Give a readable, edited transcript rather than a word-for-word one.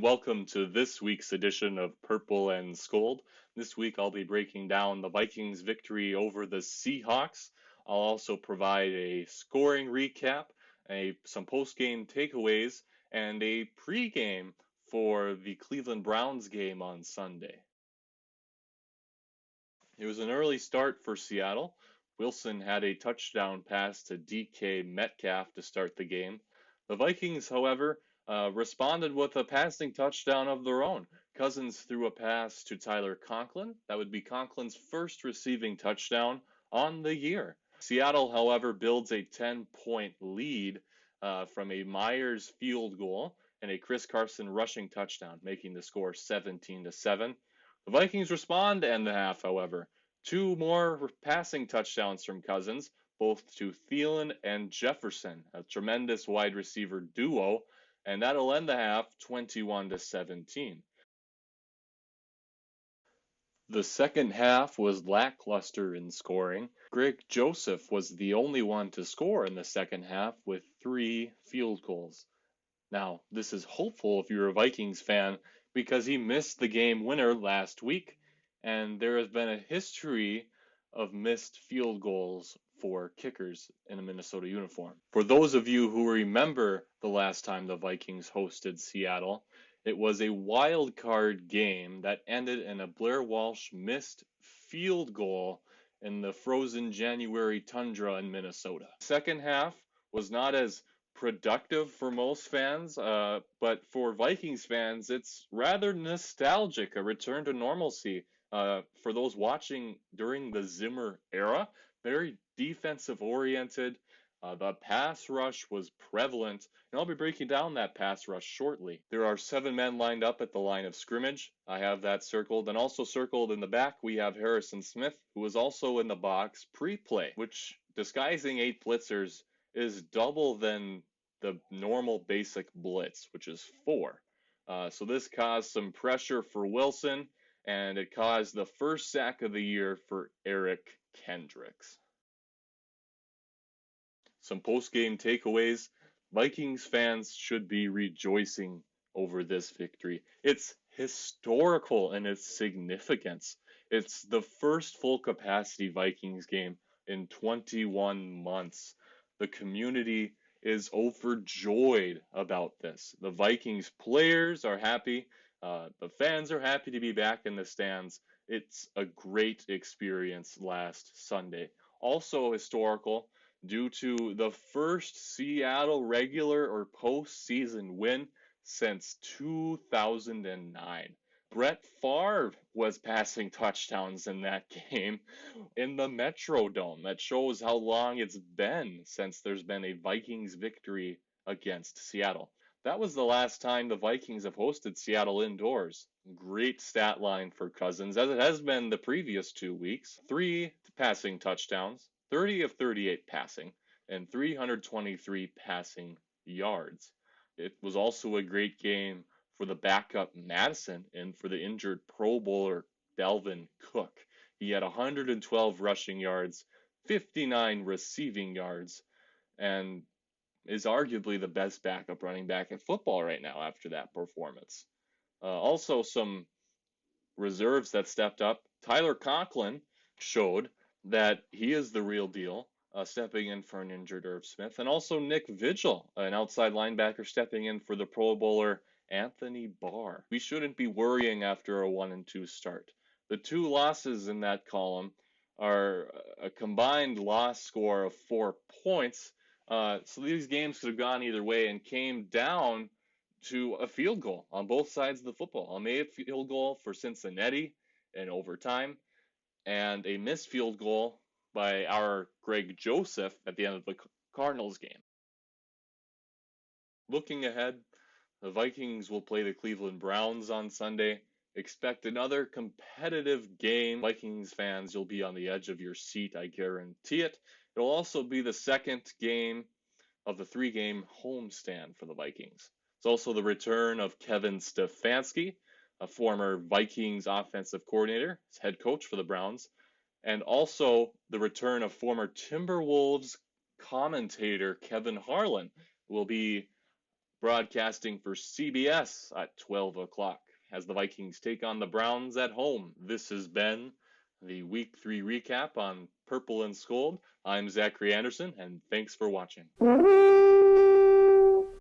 welcome to this week's edition of Purple and Skol'd. This week I'll be breaking down the Vikings' victory over the Seahawks. I'll also provide a scoring recap, some post-game takeaways, and a pre-game for the Cleveland Browns game on Sunday. It was an early start for Seattle. Wilson had a touchdown pass to DK Metcalf to start the game. The Vikings, however, responded with a passing touchdown of their own. Cousins threw a pass to Tyler Conklin. That would be Conklin's first receiving touchdown on the year. Seattle, however, builds a 10-point lead from a Myers field goal and a Chris Carson rushing touchdown, making the score 17-7. The Vikings respond to end the half, however. Two more passing touchdowns from Cousins, both to Thielen and Jefferson, a tremendous wide receiver duo, and that'll end the half 21-17. The second half was lackluster in scoring. Greg Joseph was the only one to score in the second half with 3 field goals. Now, this is hopeful if you're a Vikings fan because he missed the game winner last week, and there has been a history of missed field goals for kickers in a Minnesota uniform. For those of you who remember the last time the Vikings hosted Seattle, it was a wild card game that ended in a Blair Walsh missed field goal in the frozen January tundra in Minnesota. Second half was not as productive for most fans, but for Vikings fans, it's rather nostalgic, a return to normalcy. For those watching during the Zimmer era, very defensive oriented. The pass rush was prevalent, and I'll be breaking down that pass rush shortly. There are 7 men lined up at the line of scrimmage. I have that circled, and also circled in the back we have Harrison Smith, who was also in the box pre-play, which, disguising 8 blitzers, is double than the normal basic blitz, which is 4. So this caused some pressure for Wilson, and it caused the first sack of the year for Eric Kendricks. Some post-game takeaways. Vikings fans should be rejoicing over this victory. It's historical in its significance. It's the first full capacity Vikings game in 21 months. The community is overjoyed about this. The Vikings players are happy. The fans are happy to be back in the stands. It's a great experience last Sunday. Also historical due to the first Seattle regular or postseason win since 2009. Brett Favre was passing touchdowns in that game in the Metrodome. That shows how long it's been since there's been a Vikings victory against Seattle. That was the last time the Vikings have hosted Seattle indoors. Great stat line for Cousins, as it has been the previous 2 weeks. 3 passing touchdowns, 30 of 38 passing, and 323 passing yards. It was also a great game for the backup Madison and for the injured Pro Bowler Dalvin Cook. He had 112 rushing yards, 59 receiving yards, and is arguably the best backup running back in football right now after that performance. Also, some reserves that stepped up. Tyler Conklin showed that he is the real deal, stepping in for an injured Irv Smith. And also Nick Vigil, an outside linebacker, stepping in for the Pro Bowler Anthony Barr. We shouldn't be worrying after a 1-2 start. The 2 losses in that column are a combined loss score of 4 points. So these games could have gone either way and came down to a field goal on both sides of the football. A made field goal for Cincinnati in overtime, and a missed field goal by our Greg Joseph at the end of the Cardinals game. Looking ahead, the Vikings will play the Cleveland Browns on Sunday. Expect another competitive game. Vikings fans, you'll be on the edge of your seat, I guarantee it. It'll also be the second game of the 3-game homestand for the Vikings. It's also the return of Kevin Stefanski, a former Vikings offensive coordinator, head coach for the Browns, and also the return of former Timberwolves commentator Kevin Harlan, who will be broadcasting for CBS at 12 o'clock as the Vikings take on the Browns at home. This has been the Week 3 recap on Purple and Skol'd. I'm Zachary Anderson, and thanks for watching.